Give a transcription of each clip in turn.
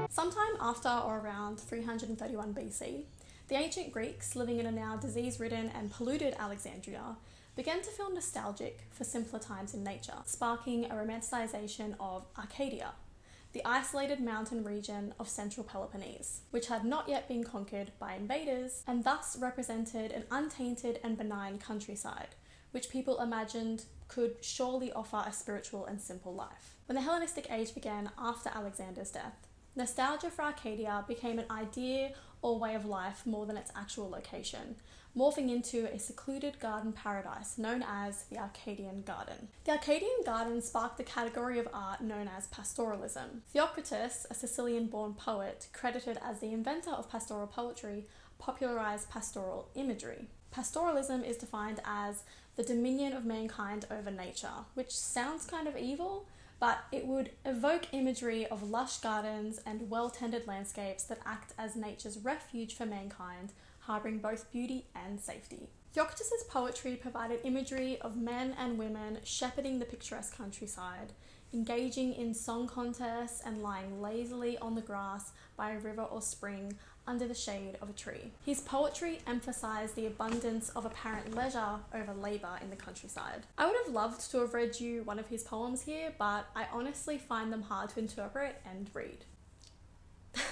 Sometime after or around 331 BC, the ancient Greeks living in a now disease-ridden and polluted Alexandria began to feel nostalgic for simpler times in nature, sparking a romanticisation of Arcadia, the isolated mountain region of central Peloponnese, which had not yet been conquered by invaders and thus represented an untainted and benign countryside, which people imagined could surely offer a spiritual and simple life. When the Hellenistic age began after Alexander's death, nostalgia for Arcadia became an idea or way of life more than its actual location, morphing into a secluded garden paradise known as the Arcadian garden. The Arcadian garden sparked the category of art known as pastoralism. Theocritus, a Sicilian-born poet credited as the inventor of pastoral poetry, popularized pastoral imagery. Pastoralism is defined as the dominion of mankind over nature, which sounds kind of evil, but it would evoke imagery of lush gardens and well-tended landscapes that act as nature's refuge for mankind, harbouring both beauty and safety. Theocritus's poetry provided imagery of men and women shepherding the picturesque countryside, engaging in song contests and lying lazily on the grass by a river or spring under the shade of a tree. His poetry emphasised the abundance of apparent leisure over labour in the countryside. I would have loved to have read you one of his poems here, but I honestly find them hard to interpret and read.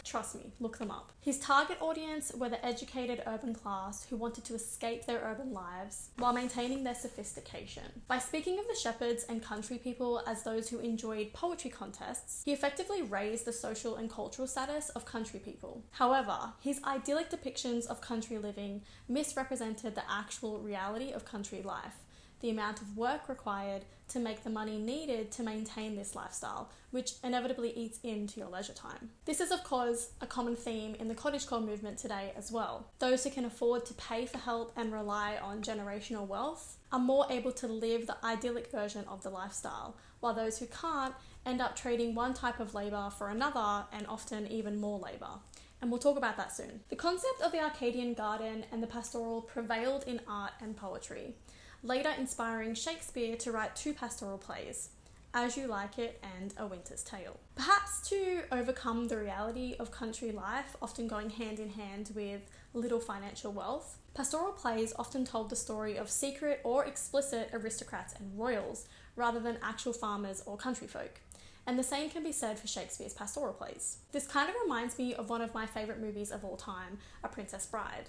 Trust me, look them up. His target audience were the educated urban class who wanted to escape their urban lives while maintaining their sophistication. By speaking of the shepherds and country people as those who enjoyed poetry contests, he effectively raised the social and cultural status of country people. However, his idyllic depictions of country living misrepresented the actual reality of country life, the amount of work required to make the money needed to maintain this lifestyle, which inevitably eats into your leisure time. This is, of course, a common theme in the cottagecore movement today as well. Those who can afford to pay for help and rely on generational wealth are more able to live the idyllic version of the lifestyle, while those who can't end up trading one type of labour for another, and often even more labour. And we'll talk about that soon. The concept of the Arcadian garden and the pastoral prevailed in art and poetry, later inspiring Shakespeare to write 2 pastoral plays, As You Like It and A Winter's Tale. Perhaps to overcome the reality of country life, often going hand in hand with little financial wealth, pastoral plays often told the story of secret or explicit aristocrats and royals, rather than actual farmers or country folk. And the same can be said for Shakespeare's pastoral plays. This kind of reminds me of one of my favourite movies of all time, A Princess Bride.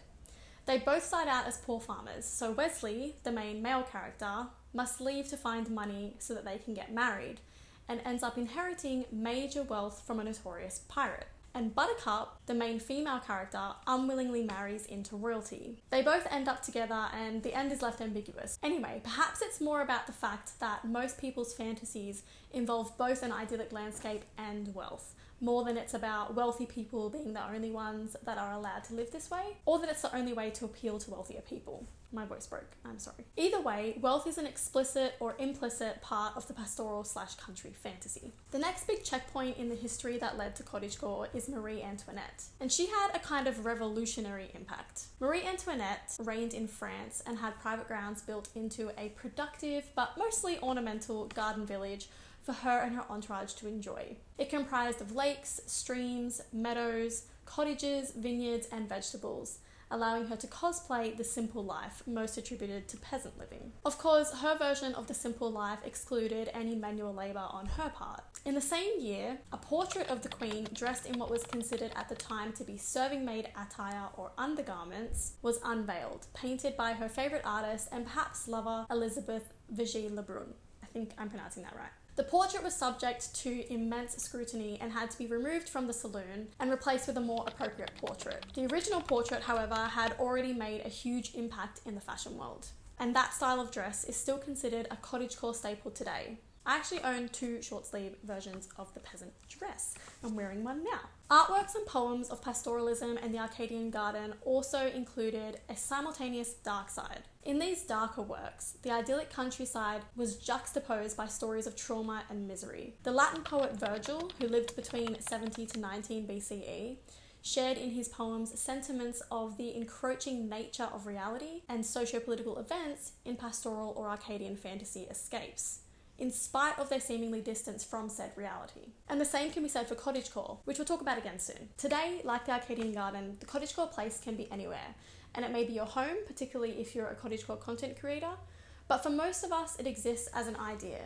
They both start out as poor farmers, so Wesley, the main male character, must leave to find money so that they can get married, and ends up inheriting major wealth from a notorious pirate. And Buttercup, the main female character, unwillingly marries into royalty. They both end up together and the end is left ambiguous. Anyway, perhaps it's more about the fact that most people's fantasies involve both an idyllic landscape and wealth, more than it's about wealthy people being the only ones that are allowed to live this way, or that it's the only way to appeal to wealthier people. My voice broke, I'm sorry. Either way, wealth is an explicit or implicit part of the pastoral/country fantasy. The next big checkpoint in the history that led to cottagecore is Marie Antoinette, and she had a kind of revolutionary impact. Marie Antoinette reigned in France and had private grounds built into a productive but mostly ornamental garden village for her and her entourage to enjoy. It comprised of lakes, streams, meadows, cottages, vineyards, and vegetables, allowing her to cosplay the simple life most attributed to peasant living. Of course, her version of the simple life excluded any manual labour on her part. In the same year, a portrait of the Queen dressed in what was considered at the time to be serving-maid attire or undergarments was unveiled, painted by her favourite artist and perhaps lover Elizabeth Vigée-Lebrun. I think I'm pronouncing that right. The portrait was subject to immense scrutiny and had to be removed from the saloon and replaced with a more appropriate portrait. The original portrait, however, had already made a huge impact in the fashion world, and that style of dress is still considered a cottagecore staple today. I actually own 2 short-sleeve versions of the peasant dress. I'm wearing one now. Artworks and poems of pastoralism and the Arcadian garden also included a simultaneous dark side. In these darker works, the idyllic countryside was juxtaposed by stories of trauma and misery. The Latin poet Virgil, who lived between 70 to 19 BCE, shared in his poems sentiments of the encroaching nature of reality and socio-political events in pastoral or Arcadian fantasy escapes. in spite of their seemingly distance from said reality. And the same can be said for cottagecore, which we'll talk about again soon. Today, like the Arcadian garden, the cottagecore place can be anywhere, and it may be your home, particularly if you're a cottagecore content creator, but for most of us it exists as an idea,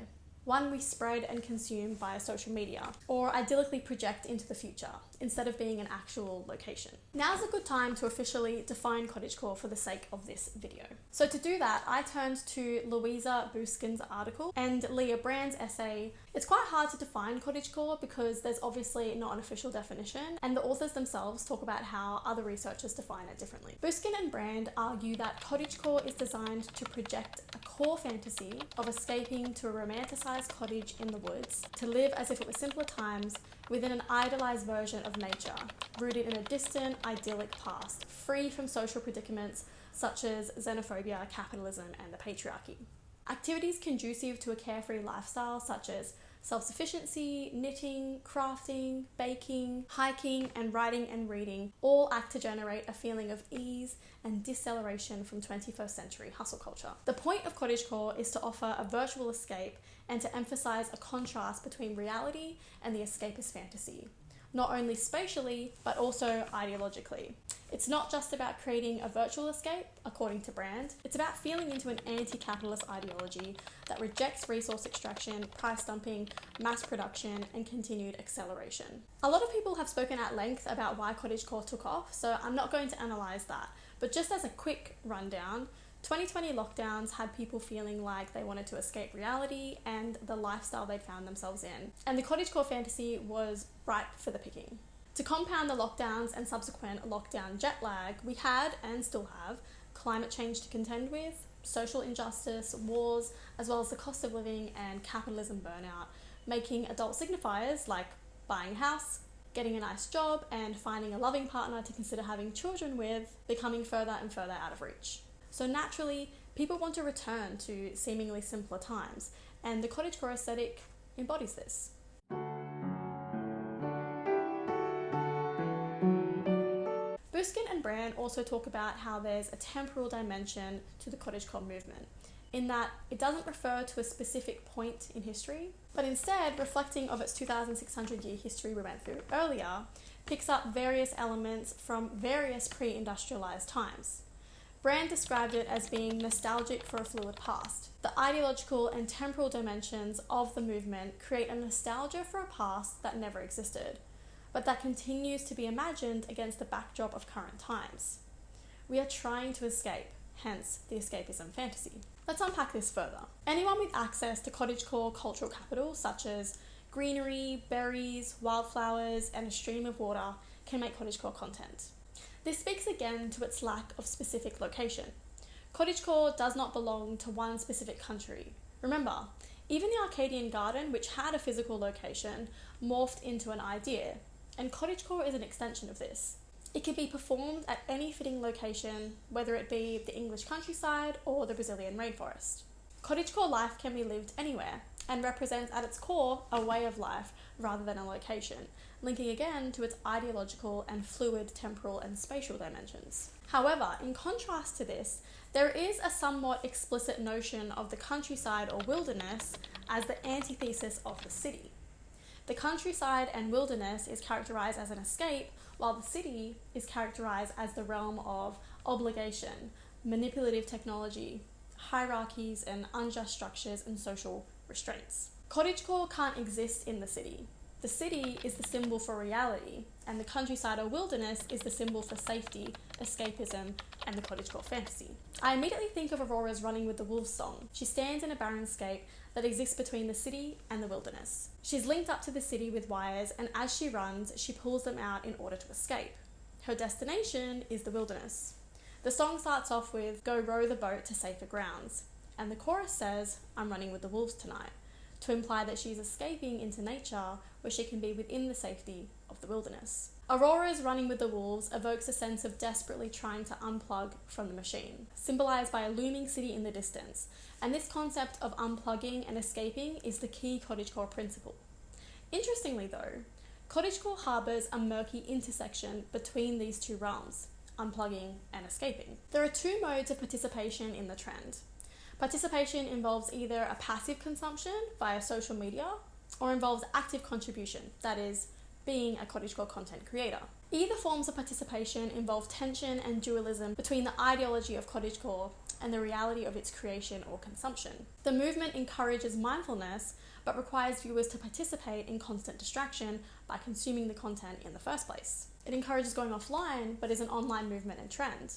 one we spread and consume via social media, or idyllically project into the future, instead of being an actual location. Now's a good time to officially define cottagecore for the sake of this video. So to do that, I turned to Louisa Buskin's article and Leah Brand's essay. It's quite hard to define cottagecore because there's obviously not an official definition, and the authors themselves talk about how other researchers define it differently. Buskin and Brand argue that cottagecore is designed to project a core fantasy of escaping to a romanticized cottage in the woods, to live as if it were simpler times within an idealized version of nature, rooted in a distant, idyllic past, free from social predicaments such as xenophobia, capitalism, and the patriarchy. Activities conducive to a carefree lifestyle such as self-sufficiency, knitting, crafting, baking, hiking, and writing and reading all act to generate a feeling of ease and deceleration from 21st century hustle culture. The point of cottagecore is to offer a virtual escape and to emphasize a contrast between reality and the escapist fantasy, not only spatially, but also ideologically. It's not just about creating a virtual escape, according to Brand. It's about feeling into an anti-capitalist ideology that rejects resource extraction, price dumping, mass production, and continued acceleration. A lot of people have spoken at length about why cottagecore took off, so I'm not going to analyse that. But just as a quick rundown, 2020 lockdowns had people feeling like they wanted to escape reality and the lifestyle they'd found themselves in. And the cottagecore fantasy was ripe for the picking. To compound the lockdowns and subsequent lockdown jet lag, we had, and still have, climate change to contend with, social injustice, wars, as well as the cost of living and capitalism burnout, making adult signifiers like buying a house, getting a nice job, and finding a loving partner to consider having children with becoming further and further out of reach. So naturally, people want to return to seemingly simpler times, and the cottagecore aesthetic embodies this. Buskin and Brand also talk about how there's a temporal dimension to the cottagecore movement, in that it doesn't refer to a specific point in history, but instead, reflecting of its 2,600-year history we went through earlier, picks up various elements from various pre-industrialized times. Brand described it as being nostalgic for a fluid past. The ideological and temporal dimensions of the movement create a nostalgia for a past that never existed, but that continues to be imagined against the backdrop of current times. We are trying to escape, hence the escapism fantasy. Let's unpack this further. Anyone with access to cottagecore cultural capital, such as greenery, berries, wildflowers, and a stream of water, can make cottagecore content. This speaks again to its lack of specific location. Cottagecore does not belong to one specific country. Remember, even the Arcadian garden, which had a physical location, morphed into an idea, and cottagecore is an extension of this. It can be performed at any fitting location, whether it be the English countryside or the Brazilian rainforest. Cottagecore life can be lived anywhere, and represents at its core a way of life rather than a location, linking again to its ideological and fluid temporal and spatial dimensions. However, in contrast to this, there is a somewhat explicit notion of the countryside or wilderness as the antithesis of the city. The countryside and wilderness is characterized as an escape, while the city is characterized as the realm of obligation, manipulative technology, hierarchies and unjust structures and social restraints. Cottagecore can't exist in the city. The city is the symbol for reality, and the countryside or wilderness is the symbol for safety, escapism, and the cottagecore fantasy. I immediately think of Aurora's Running with the Wolves song. She stands in a barrenscape that exists between the city and the wilderness. She's linked up to the city with wires, and as she runs, she pulls them out in order to escape. Her destination is the wilderness. The song starts off with, "Go row the boat to safer grounds," and the chorus says, "I'm running with the wolves tonight," to imply that she's escaping into nature where she can be within the safety of the wilderness. Aurora's Running with the Wolves evokes a sense of desperately trying to unplug from the machine, symbolised by a looming city in the distance, and this concept of unplugging and escaping is the key cottagecore principle. Interestingly though, cottagecore harbours a murky intersection between these two realms, unplugging and escaping. There are two modes of participation in the trend. Participation involves either a passive consumption via social media or involves active contribution, that is, being a cottagecore content creator. Either forms of participation involve tension and dualism between the ideology of cottagecore and the reality of its creation or consumption. The movement encourages mindfulness, but requires viewers to participate in constant distraction by consuming the content in the first place. It encourages going offline, but is an online movement and trend.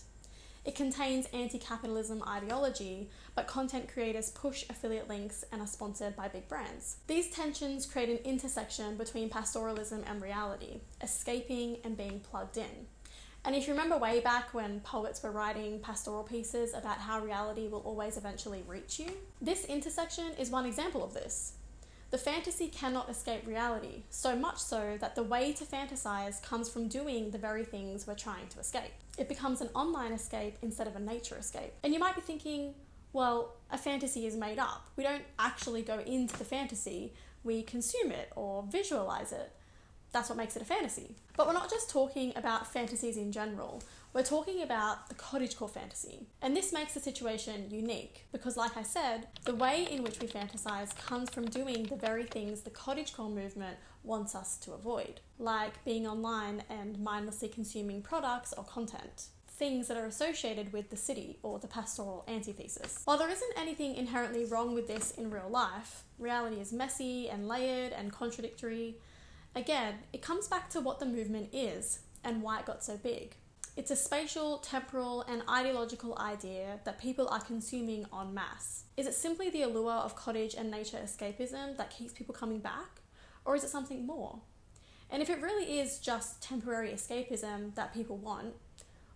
It contains anti-capitalism ideology, but content creators push affiliate links and are sponsored by big brands. These tensions create an intersection between pastoralism and reality, escaping and being plugged in. And if you remember way back when poets were writing pastoral pieces about how reality will always eventually reach you, this intersection is one example of this. The fantasy cannot escape reality, so much so that the way to fantasize comes from doing the very things we're trying to escape. It becomes an online escape instead of a nature escape. And you might be thinking, well, a fantasy is made up. We don't actually go into the fantasy, we consume it or visualize it. That's what makes it a fantasy. But we're not just talking about fantasies in general, we're talking about the cottagecore fantasy. And this makes the situation unique because, like I said, the way in which we fantasize comes from doing the very things the cottagecore movement wants us to avoid, like being online and mindlessly consuming products or content, things that are associated with the city or the pastoral antithesis. While there isn't anything inherently wrong with this in real life, reality is messy and layered and contradictory. Again, it comes back to what the movement is and why it got so big. It's a spatial, temporal, and ideological idea that people are consuming en masse. Is it simply the allure of cottage and nature escapism that keeps people coming back? Or is it something more? And if it really is just temporary escapism that people want,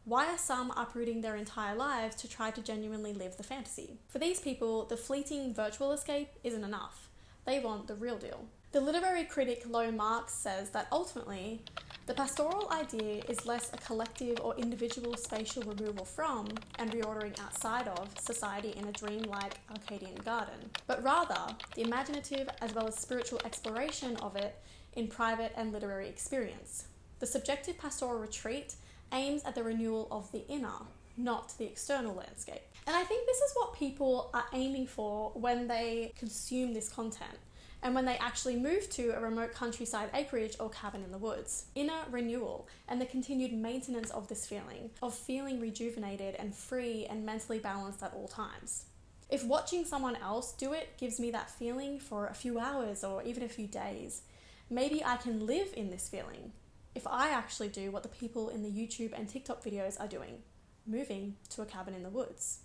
why are some uprooting their entire lives to try to genuinely live the fantasy? For these people, the fleeting virtual escape isn't enough. They want the real deal. The literary critic Lo Marx says that ultimately, the pastoral idea is less a collective or individual spatial removal from and reordering outside of society in a dreamlike Arcadian garden, but rather the imaginative as well as spiritual exploration of it in private and literary experience. The subjective pastoral retreat aims at the renewal of the inner, not the external landscape. And I think this is what people are aiming for when they consume this content. And when they actually move to a remote countryside acreage or cabin in the woods. Inner renewal and the continued maintenance of this feeling, of feeling rejuvenated and free and mentally balanced at all times. If watching someone else do it gives me that feeling for a few hours or even a few days, maybe I can live in this feeling if I actually do what the people in the YouTube and TikTok videos are doing, moving to a cabin in the woods.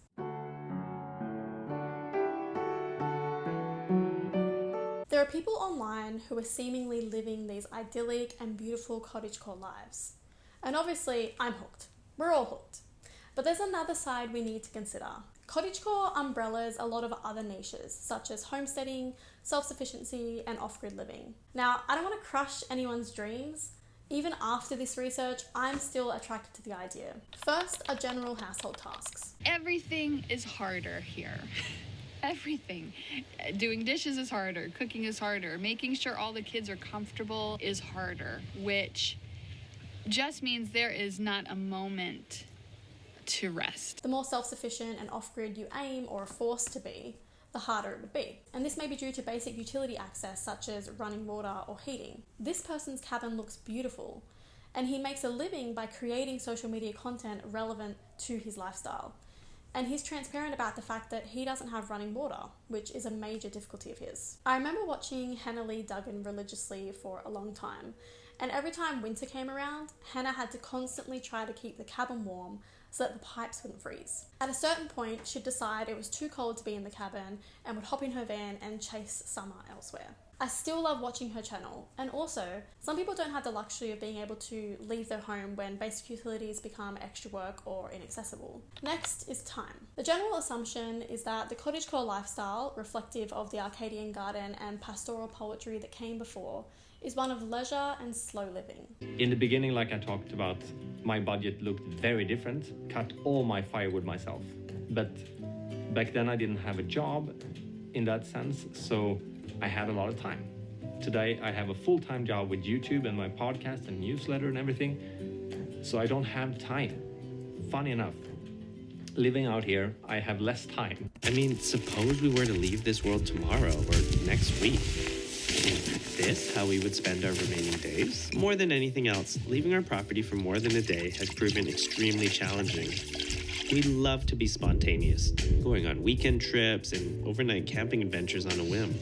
There are people online who are seemingly living these idyllic and beautiful cottagecore lives. And obviously, I'm hooked. We're all hooked. But there's another side we need to consider. Cottagecore umbrellas a lot of other niches, such as homesteading, self-sufficiency, and off-grid living. Now, I don't want to crush anyone's dreams. Even after this research, I'm still attracted to the idea. First are general household tasks. Everything is harder here. Everything. Doing dishes is harder, cooking is harder, making sure all the kids are comfortable is harder, which just means there is not a moment to rest. The more self-sufficient and off-grid you aim or are forced to be, the harder it would be. And this may be due to basic utility access such as running water or heating. This person's cabin looks beautiful, and he makes a living by creating social media content relevant to his lifestyle. And he's transparent about the fact that he doesn't have running water, which is a major difficulty of his. I remember watching Hannah Lee Duggan religiously for a long time, and every time winter came around, Hannah had to constantly try to keep the cabin warm so that the pipes wouldn't freeze. At a certain point, she'd decide it was too cold to be in the cabin and would hop in her van and chase summer elsewhere. I still love watching her channel, and also, some people don't have the luxury of being able to leave their home when basic utilities become extra work or inaccessible. Next is time. The general assumption is that the cottagecore lifestyle, reflective of the Arcadian garden and pastoral poetry that came before, is one of leisure and slow living. In the beginning, like I talked about, my budget looked very different, cut all my firewood myself. But back then I didn't have a job in that sense, so I had a lot of time. Today I have a full-time job with YouTube and my podcast and newsletter and everything, so I don't have time. Funny enough. living out here, I have less time. I mean, suppose we were to leave this world tomorrow or next week. Is this how we would spend our remaining days? More than anything else, leaving our property for more than a day has proven extremely challenging. We love to be spontaneous, going on weekend trips and overnight camping adventures on a whim.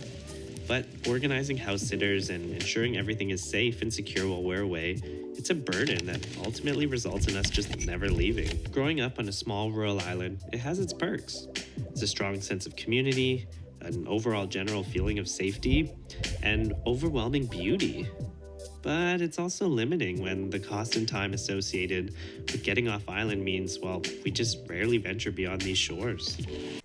But organizing house sitters and ensuring everything is safe and secure while we're away, it's a burden that ultimately results in us just never leaving. Growing up on a small rural island, it has its perks. It's a strong sense of community, an overall general feeling of safety, and overwhelming beauty. But it's also limiting when the cost and time associated with getting off island means, well, we just rarely venture beyond these shores.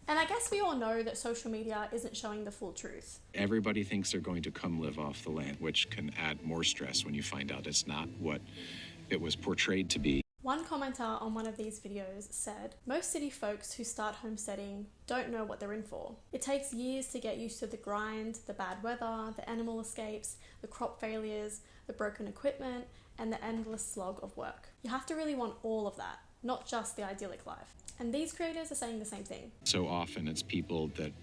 And I guess we all know that social media isn't showing the full truth. Everybody thinks they're going to come live off the land, which can add more stress when you find out it's not what it was portrayed to be. One commenter on one of these videos said, "Most city folks who start homesteading don't know what they're in for. It takes years to get used to the grind, the bad weather, the animal escapes, the crop failures, the broken equipment, and the endless slog of work. You have to really want all of that, not just the idyllic life." And these creators are saying the same thing. So often it's people that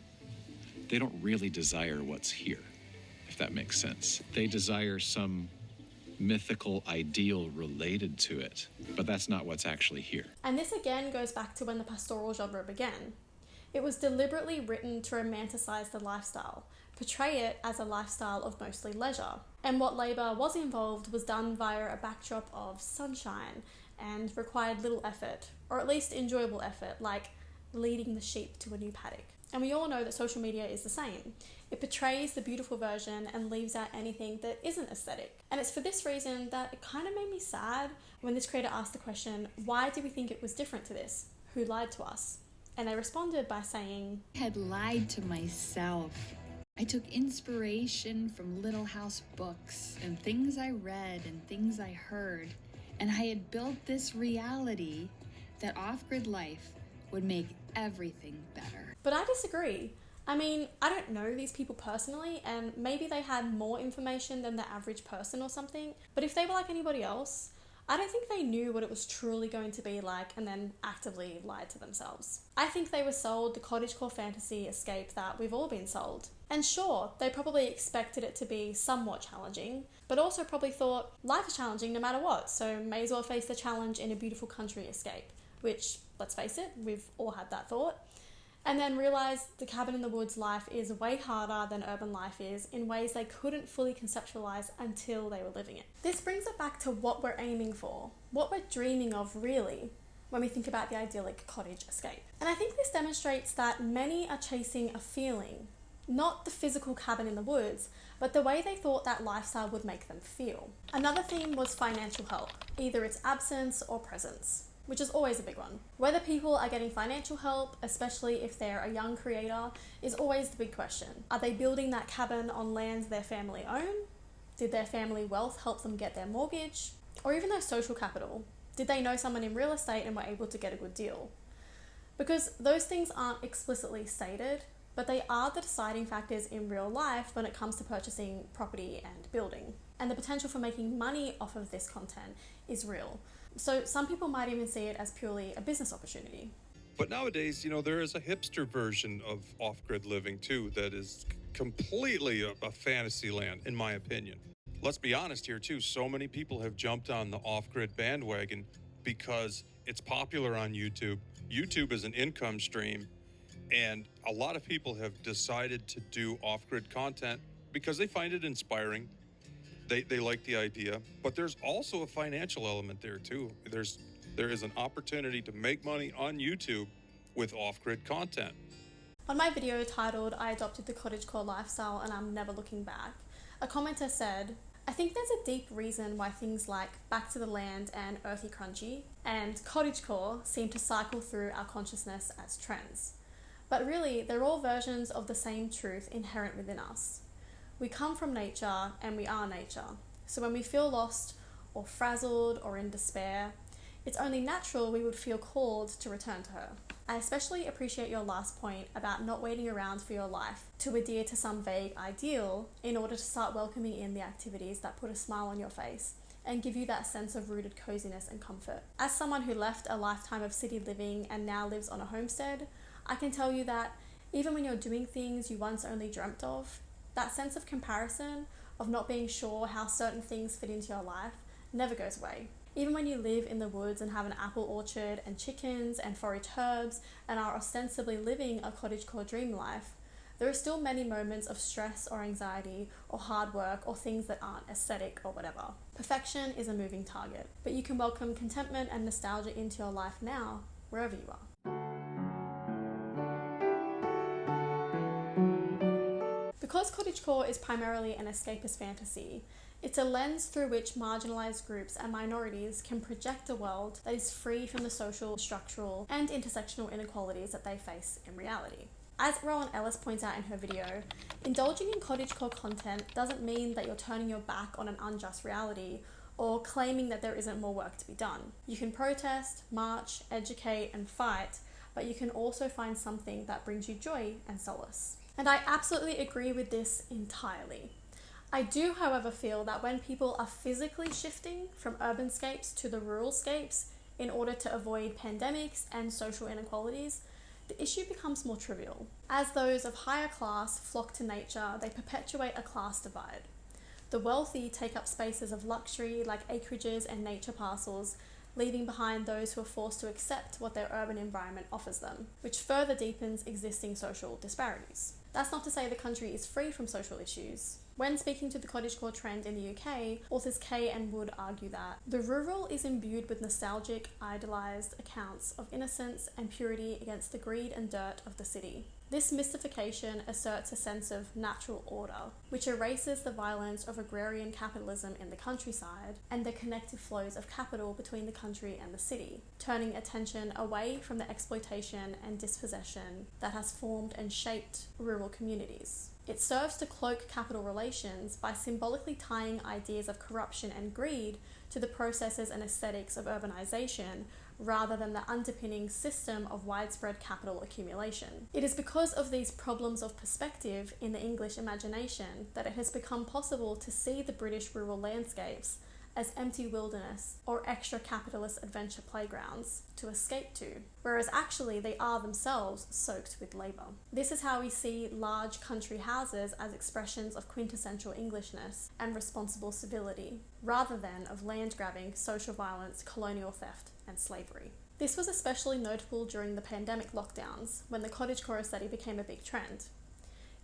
they don't really desire what's here, if that makes sense. They desire some mythical ideal related to it, but that's not what's actually here. And this again goes back to when the pastoral genre began. It was deliberately written to romanticize the lifestyle, portray it as a lifestyle of mostly leisure. And what labour was involved was done via a backdrop of sunshine and required little effort, or at least enjoyable effort, like leading the sheep to a new paddock. And we all know that social media is the same. It portrays the beautiful version and leaves out anything that isn't aesthetic. And it's for this reason that it kind of made me sad when this creator asked the question, why do we think it was different to this? Who lied to us? And they responded by saying, I had lied to myself. I took inspiration from Little House books and things I read and things I heard, and I had built this reality that off-grid life would make everything better. But I disagree. I mean, I don't know these people personally, and maybe they had more information than the average person or something, but if they were like anybody else, I don't think they knew what it was truly going to be like and then actively lied to themselves. I think they were sold the cottagecore fantasy escape that we've all been sold. And sure, they probably expected it to be somewhat challenging, but also probably thought life is challenging no matter what, so may as well face the challenge in a beautiful country escape, which, let's face it, we've all had that thought. And then realised the cabin in the woods life is way harder than urban life is in ways they couldn't fully conceptualise until they were living it. This brings it back to what we're aiming for, what we're dreaming of really, when we think about the idyllic cottage escape. And I think this demonstrates that many are chasing a feeling, not the physical cabin in the woods, but the way they thought that lifestyle would make them feel. Another theme was financial help, either its absence or presence, which is always a big one. Whether people are getting financial help, especially if they're a young creator, is always the big question. Are they building that cabin on lands their family own? Did their family wealth help them get their mortgage? Or even their social capital? Did they know someone in real estate and were able to get a good deal? Because those things aren't explicitly stated, but they are the deciding factors in real life when it comes to purchasing property and building. And the potential for making money off of this content is real. So some people might even see it as purely a business opportunity. But nowadays, there is a hipster version of off-grid living too that is completely a fantasy land, in my opinion. Let's be honest here too, so many people have jumped on the off-grid bandwagon because it's popular on YouTube. YouTube is an income stream, and a lot of people have decided to do off-grid content because they find it inspiring. They like the idea, but there's also a financial element there too. There is an opportunity to make money on YouTube with off-grid content. On my video titled, I adopted the cottagecore lifestyle and I'm never looking back, a commenter said, I think there's a deep reason why things like Back to the Land and Earthy Crunchy and cottagecore seem to cycle through our consciousness as trends. But really, they're all versions of the same truth inherent within us. We come from nature and we are nature. So when we feel lost or frazzled or in despair, it's only natural we would feel called to return to her. I especially appreciate your last point about not waiting around for your life to adhere to some vague ideal in order to start welcoming in the activities that put a smile on your face and give you that sense of rooted coziness and comfort. As someone who left a lifetime of city living and now lives on a homestead, I can tell you that even when you're doing things you once only dreamt of, that sense of comparison, of not being sure how certain things fit into your life, never goes away. Even when you live in the woods and have an apple orchard and chickens and forage herbs and are ostensibly living a cottagecore dream life, there are still many moments of stress or anxiety or hard work or things that aren't aesthetic or whatever. Perfection is a moving target, but you can welcome contentment and nostalgia into your life now, wherever you are. Because cottagecore is primarily an escapist fantasy, it's a lens through which marginalised groups and minorities can project a world that is free from the social, structural, and intersectional inequalities that they face in reality. As Rowan Ellis points out in her video, indulging in cottagecore content doesn't mean that you're turning your back on an unjust reality or claiming that there isn't more work to be done. You can protest, march, educate, and fight, but you can also find something that brings you joy and solace. And I absolutely agree with this entirely. I do, however, feel that when people are physically shifting from urban scapes to the rural scapes in order to avoid pandemics and social inequalities, the issue becomes more trivial. As those of higher class flock to nature, they perpetuate a class divide. The wealthy take up spaces of luxury like acreages and nature parcels, leaving behind those who are forced to accept what their urban environment offers them, which further deepens existing social disparities. That's not to say the country is free from social issues. When speaking to the cottagecore trend in the UK, authors Kay and Wood argue that the rural is imbued with nostalgic, idealised accounts of innocence and purity against the greed and dirt of the city. This mystification asserts a sense of natural order, which erases the violence of agrarian capitalism in the countryside and the connective flows of capital between the country and the city, turning attention away from the exploitation and dispossession that has formed and shaped rural communities. It serves to cloak capital relations by symbolically tying ideas of corruption and greed to the processes and aesthetics of urbanisation rather than the underpinning system of widespread capital accumulation. It is because of these problems of perspective in the English imagination that it has become possible to see the British rural landscapes as empty wilderness or extra capitalist adventure playgrounds to escape to, whereas actually they are themselves soaked with labour. This is how we see large country houses as expressions of quintessential Englishness and responsible civility, rather than of land grabbing, social violence, colonial theft, and slavery. This was especially notable during the pandemic lockdowns, when the cottagecore aesthetic became a big trend.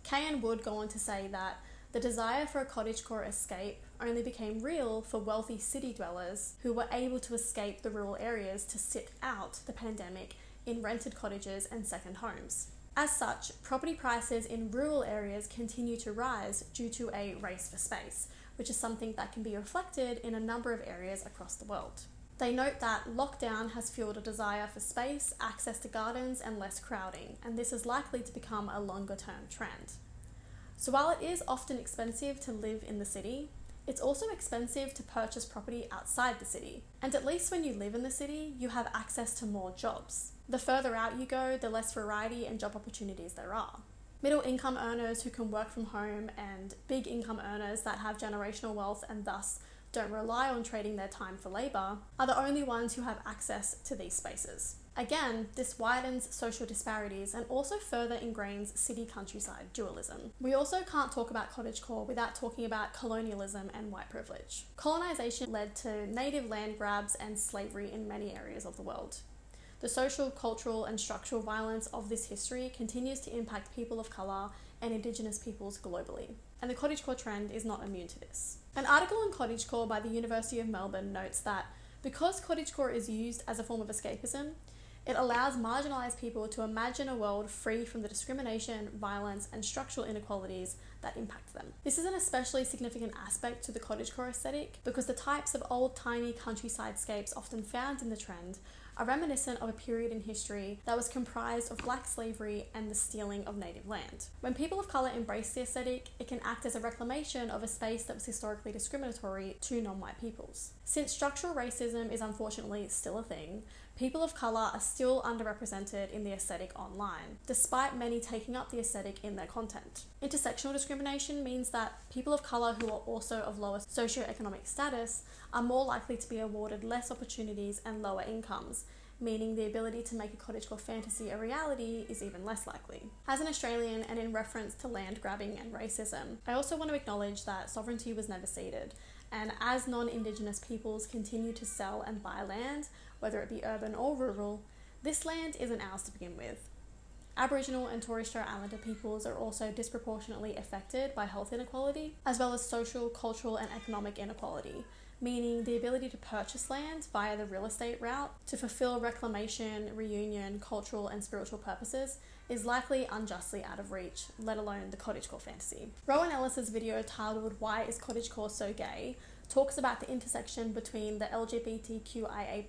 Kay and Wood go on to say that the desire for a cottagecore escape only became real for wealthy city dwellers who were able to escape the rural areas to sit out the pandemic in rented cottages and second homes. As such, property prices in rural areas continue to rise due to a race for space, which is something that can be reflected in a number of areas across the world. They note that lockdown has fueled a desire for space, access to gardens, and less crowding, and this is likely to become a longer-term trend. So while it is often expensive to live in the city, it's also expensive to purchase property outside the city. And at least when you live in the city, you have access to more jobs. The further out you go, the less variety and job opportunities there are. Middle income earners who can work from home and big income earners that have generational wealth and thus don't rely on trading their time for labour are the only ones who have access to these spaces. Again, this widens social disparities and also further ingrains city-countryside dualism. We also can't talk about cottagecore without talking about colonialism and white privilege. Colonisation led to native land grabs and slavery in many areas of the world. The social, cultural, and structural violence of this history continues to impact people of colour and Indigenous peoples globally, and the cottagecore trend is not immune to this. An article on cottagecore by the University of Melbourne notes that because cottagecore is used as a form of escapism, it allows marginalised people to imagine a world free from the discrimination, violence, and structural inequalities that impact them. This is an especially significant aspect to the cottagecore aesthetic because the types of old, tiny countryside scapes often found in the trend are reminiscent of a period in history that was comprised of black slavery and the stealing of native land. When people of colour embrace the aesthetic, it can act as a reclamation of a space that was historically discriminatory to non-white peoples. Since structural racism is unfortunately still a thing, people of colour are still underrepresented in the aesthetic online, despite many taking up the aesthetic in their content. Intersectional discrimination means that people of colour who are also of lower socioeconomic status are more likely to be awarded less opportunities and lower incomes, meaning the ability to make a cottagecore fantasy a reality is even less likely. As an Australian, and in reference to land grabbing and racism, I also want to acknowledge that sovereignty was never ceded, and as non-Indigenous peoples continue to sell and buy land, whether it be urban or rural, this land isn't ours to begin with. Aboriginal and Torres Strait Islander peoples are also disproportionately affected by health inequality, as well as social, cultural and economic inequality, meaning the ability to purchase land via the real estate route to fulfill reclamation, reunion, cultural and spiritual purposes is likely unjustly out of reach, let alone the cottagecore fantasy. Rowan Ellis's video titled "Why is Cottagecore So Gay?" talks about the intersection between the LGBTQIA+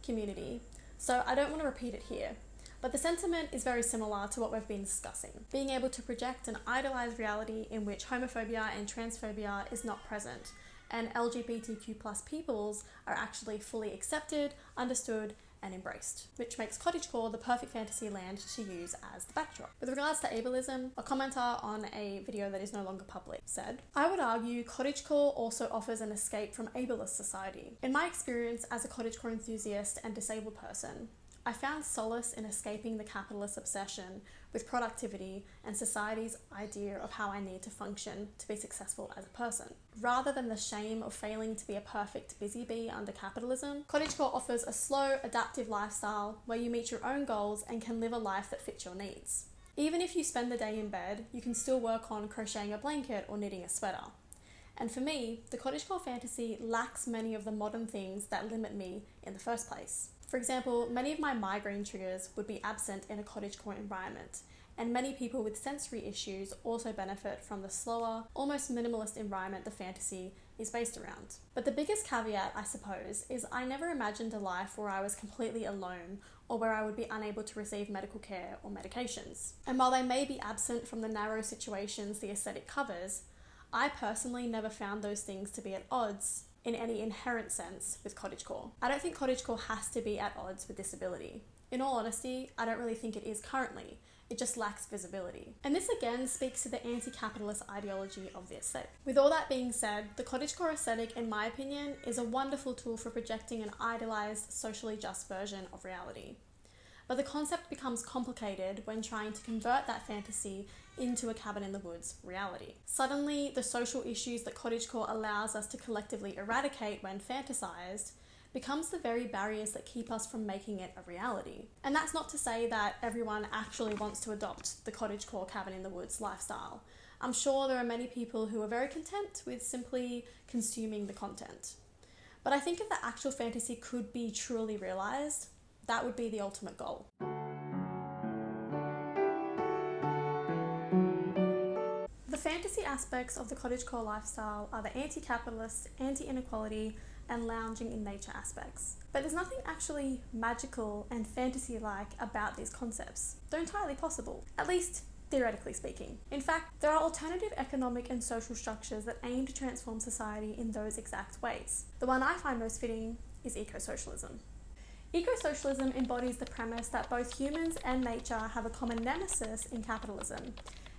community, so I don't want to repeat it here. But the sentiment is very similar to what we've been discussing, being able to project an idealised reality in which homophobia and transphobia is not present, and LGBTQ+ peoples are actually fully accepted, understood, and embraced, which makes cottagecore the perfect fantasy land to use as the backdrop. With regards to ableism, a commenter on a video that is no longer public said, "I would argue cottagecore also offers an escape from ableist society. In my experience as a cottagecore enthusiast and disabled person, I found solace in escaping the capitalist obsession with productivity and society's idea of how I need to function to be successful as a person. Rather than the shame of failing to be a perfect busy bee under capitalism, cottagecore offers a slow, adaptive lifestyle where you meet your own goals and can live a life that fits your needs. Even if you spend the day in bed, you can still work on crocheting a blanket or knitting a sweater. And for me, the cottagecore fantasy lacks many of the modern things that limit me in the first place. For example, many of my migraine triggers would be absent in a cottagecore environment, and many people with sensory issues also benefit from the slower, almost minimalist environment the fantasy is based around. But the biggest caveat, I suppose, is I never imagined a life where I was completely alone or where I would be unable to receive medical care or medications. And while they may be absent from the narrow situations the aesthetic covers, I personally never found those things to be at odds in any inherent sense with cottagecore. I don't think cottagecore has to be at odds with disability. In all honesty, I don't really think it is currently. It just lacks visibility. And this again speaks to the anti-capitalist ideology of the aesthetic. With all that being said, the cottagecore aesthetic, in my opinion, is a wonderful tool for projecting an idealized, socially just version of reality. But the concept becomes complicated when trying to convert that fantasy into a cabin in the woods reality. Suddenly, the social issues that cottagecore allows us to collectively eradicate when fantasized becomes the very barriers that keep us from making it a reality. And that's not to say that everyone actually wants to adopt the cottagecore cabin in the woods lifestyle. I'm sure there are many people who are very content with simply consuming the content. But I think if the actual fantasy could be truly realized, that would be the ultimate goal. The fantasy aspects of the cottagecore lifestyle are the anti-capitalist, anti-inequality, and lounging in nature aspects. But there's nothing actually magical and fantasy-like about these concepts. They're entirely possible, at least theoretically speaking. In fact, there are alternative economic and social structures that aim to transform society in those exact ways. The one I find most fitting is ecosocialism. Ecosocialism embodies the premise that both humans and nature have a common nemesis in capitalism,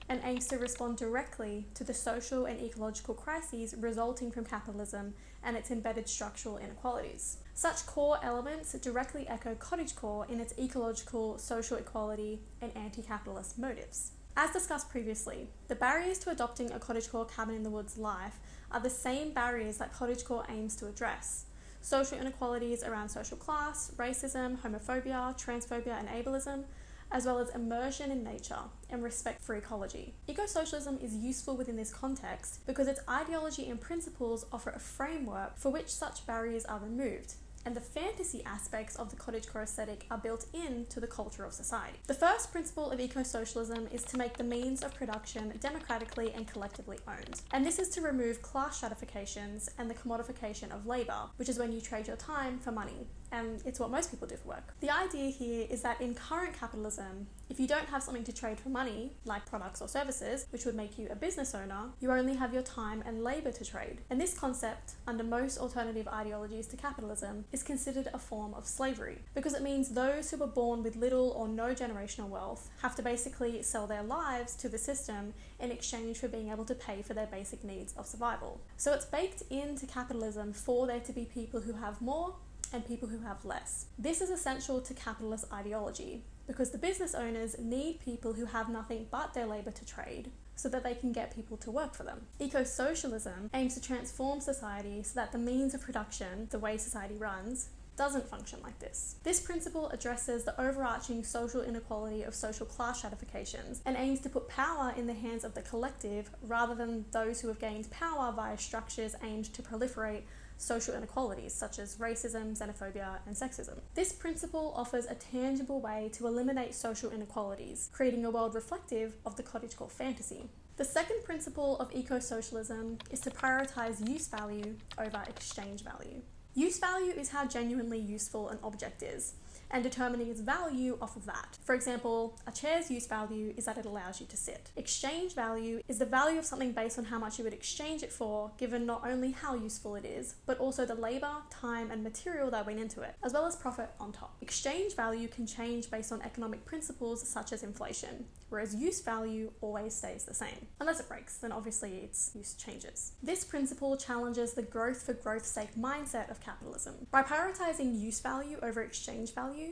and aims to respond directly to the social and ecological crises resulting from capitalism and its embedded structural inequalities. Such core elements directly echo cottagecore in its ecological, social equality, and anti-capitalist motives. As discussed previously, the barriers to adopting a cottagecore cabin in the woods life are the same barriers that cottagecore aims to address. Social inequalities around social class, racism, homophobia, transphobia, and ableism, as well as immersion in nature and respect for ecology. Ecosocialism is useful within this context because its ideology and principles offer a framework for which such barriers are removed, and the fantasy aspects of the cottagecore aesthetic are built into the culture of society. The first principle of ecosocialism is to make the means of production democratically and collectively owned. And this is to remove class stratifications and the commodification of labour, which is when you trade your time for money, and it's what most people do for work. The idea here is that in current capitalism, if you don't have something to trade for money, like products or services, which would make you a business owner, you only have your time and labour to trade. And this concept, under most alternative ideologies to capitalism, is considered a form of slavery, because it means those who were born with little or no generational wealth have to basically sell their lives to the system in exchange for being able to pay for their basic needs of survival. So it's baked into capitalism for there to be people who have more and people who have less. This is essential to capitalist ideology because the business owners need people who have nothing but their labour to trade so that they can get people to work for them. Ecosocialism aims to transform society so that the means of production, the way society runs, doesn't function like this. This principle addresses the overarching social inequality of social class stratifications and aims to put power in the hands of the collective rather than those who have gained power via structures aimed to proliferate social inequalities such as racism, xenophobia, and sexism. This principle offers a tangible way to eliminate social inequalities, creating a world reflective of the cottagecore fantasy. The second principle of ecosocialism is to prioritise use value over exchange value. Use value is how genuinely useful an object is, and determining its value off of that. For example, a chair's use value is that it allows you to sit. Exchange value is the value of something based on how much you would exchange it for, given not only how useful it is, but also the labour, time, and material that went into it, as well as profit on top. Exchange value can change based on economic principles such as inflation, whereas use value always stays the same. Unless it breaks, then obviously its use changes. This principle challenges the growth for growth's sake mindset of capitalism. By prioritising use value over exchange value,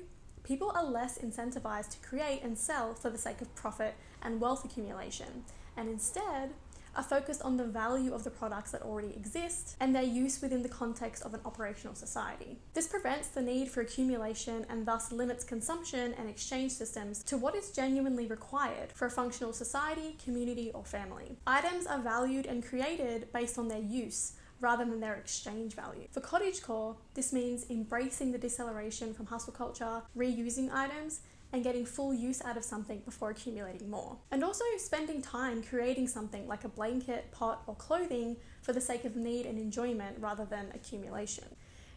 people are less incentivized to create and sell for the sake of profit and wealth accumulation, and instead are focused on the value of the products that already exist and their use within the context of an operational society. This prevents the need for accumulation and thus limits consumption and exchange systems to what is genuinely required for a functional society, community, or family. Items are valued and created based on their use, rather than their exchange value. For Cottagecore, this means embracing the deceleration from hustle culture, reusing items, and getting full use out of something before accumulating more. And also spending time creating something like a blanket, pot, or clothing for the sake of need and enjoyment rather than accumulation.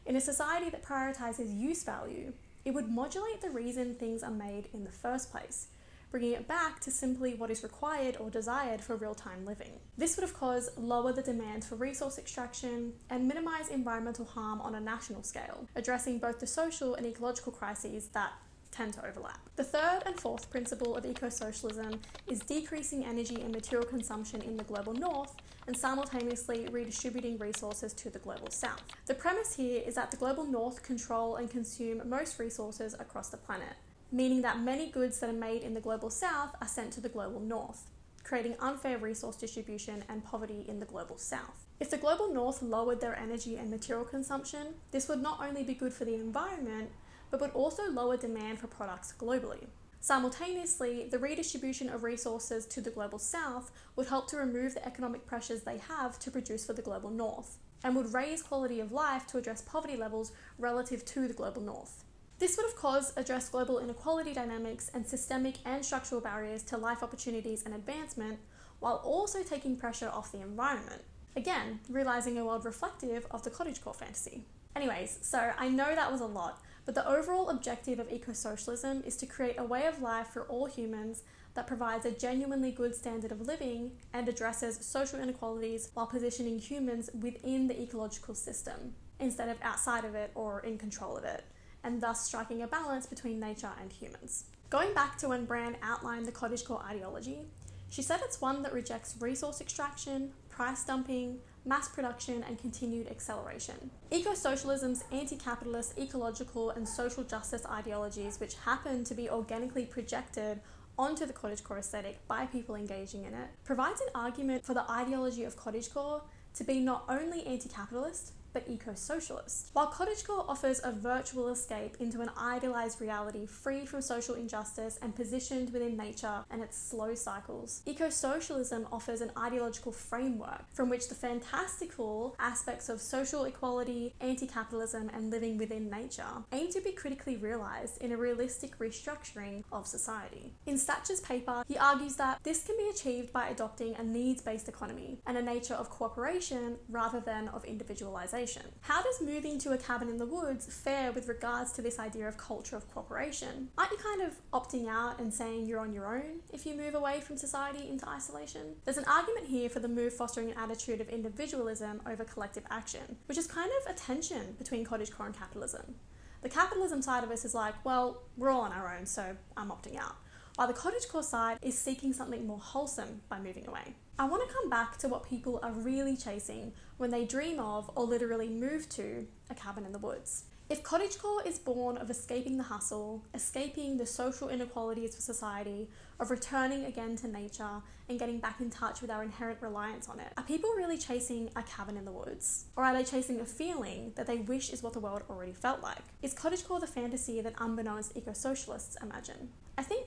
In a society that prioritizes use value, it would modulate the reason things are made in the first place, bringing it back to simply what is required or desired for real-time living. This would of course lower the demand for resource extraction and minimise environmental harm on a national scale, addressing both the social and ecological crises that tend to overlap. The third and fourth principle of ecosocialism is decreasing energy and material consumption in the global north and simultaneously redistributing resources to the global south. The premise here is that the global north control and consume most resources across the planet, meaning that many goods that are made in the global south are sent to the global north, creating unfair resource distribution and poverty in the global south. If the global north lowered their energy and material consumption, this would not only be good for the environment, but would also lower demand for products globally. Simultaneously, the redistribution of resources to the global south would help to remove the economic pressures they have to produce for the global north, and would raise quality of life to address poverty levels relative to the global north. This would of course address global inequality dynamics and systemic and structural barriers to life opportunities and advancement, while also taking pressure off the environment. Again, realising a world reflective of the cottagecore fantasy. Anyways, so I know that was a lot, but the overall objective of ecosocialism is to create a way of life for all humans that provides a genuinely good standard of living and addresses social inequalities while positioning humans within the ecological system, instead of outside of it or in control of it, and thus striking a balance between nature and humans. Going back to when Brand outlined the cottagecore ideology, she said it's one that rejects resource extraction, price dumping, mass production, and continued acceleration. Ecosocialism's anti-capitalist, ecological, and social justice ideologies, which happen to be organically projected onto the cottagecore aesthetic by people engaging in it, provides an argument for the ideology of cottagecore to be not only anti-capitalist, but eco-socialist. While cottagecore offers a virtual escape into an idealized reality free from social injustice and positioned within nature and its slow cycles, eco-socialism offers an ideological framework from which the fantastical aspects of social equality, anti-capitalism, and living within nature aim to be critically realized in a realistic restructuring of society. In Thatcher's paper, he argues that this can be achieved by adopting a needs-based economy and a nature of cooperation rather than of individualization. transformation. How does moving to a cabin in the woods fare with regards to this idea of culture of cooperation? Aren't you kind of opting out and saying you're on your own if you move away from society into isolation? There's an argument here for the move fostering an attitude of individualism over collective action, which is kind of a tension between cottagecore and capitalism. The capitalism side of us is like, well, we're all on our own, so I'm opting out. While the cottagecore side is seeking something more wholesome by moving away. I want to come back to what people are really chasing when they dream of or literally move to a cabin in the woods. If cottagecore is born of escaping the hustle, escaping the social inequalities of society, of returning again to nature and getting back in touch with our inherent reliance on it, are people really chasing a cabin in the woods? Or are they chasing a feeling that they wish is what the world already felt like? Is cottagecore the fantasy that unbeknownst ecosocialists imagine? I think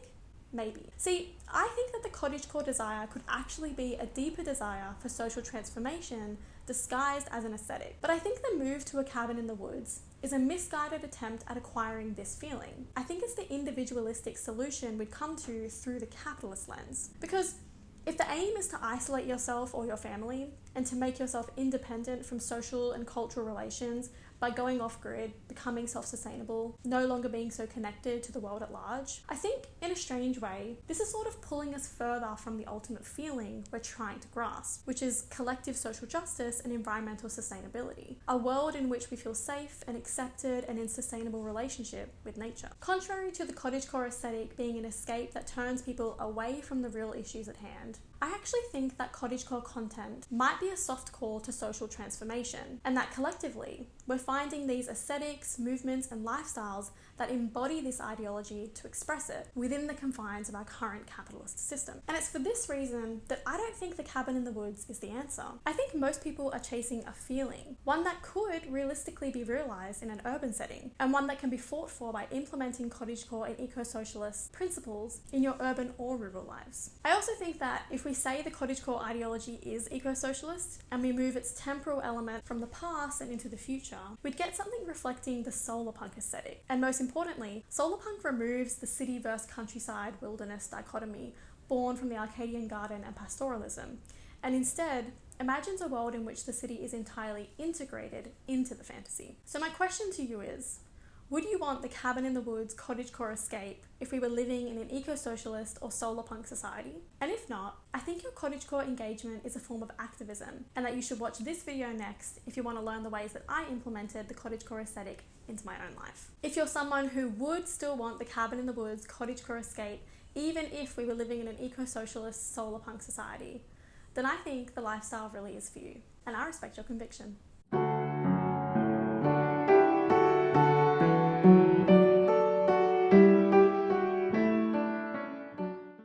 maybe. See, I think that the cottagecore desire could actually be a deeper desire for social transformation disguised as an aesthetic. But I think the move to a cabin in the woods is a misguided attempt at acquiring this feeling. I think it's the individualistic solution we'd come to through the capitalist lens. Because if the aim is to isolate yourself or your family and to make yourself independent from social and cultural relations by going off-grid, becoming self-sustainable, no longer being so connected to the world at large, I think, in a strange way, this is sort of pulling us further from the ultimate feeling we're trying to grasp, which is collective social justice and environmental sustainability, a world in which we feel safe and accepted and in sustainable relationship with nature. Contrary to the cottagecore aesthetic being an escape that turns people away from the real issues at hand, I actually think that cottagecore content might be a soft call to social transformation, and that collectively, we're finding these aesthetics, movements, and lifestyles that embody this ideology to express it within the confines of our current capitalist system. And it's for this reason that I don't think the cabin in the woods is the answer. I think most people are chasing a feeling, one that could realistically be realised in an urban setting, and one that can be fought for by implementing cottagecore and eco-socialist principles in your urban or rural lives. I also think that if we say the cottagecore ideology is eco-socialist, and we move its temporal element from the past and into the future, we'd get something reflecting the solar punk aesthetic. And most importantly, solar punk removes the city versus countryside wilderness dichotomy born from the Arcadian garden and pastoralism, and instead imagines a world in which the city is entirely integrated into the fantasy. So my question to you is, would you want the cabin in the woods cottagecore escape if we were living in an eco-socialist or solar punk society? And if not, I think your cottagecore engagement is a form of activism, and that you should watch this video next if you want to learn the ways that I implemented the cottagecore aesthetic into my own life. If you're someone who would still want the cabin in the woods cottagecore escape even if we were living in an eco-socialist solar punk society, then I think the lifestyle really is for you, and I respect your conviction.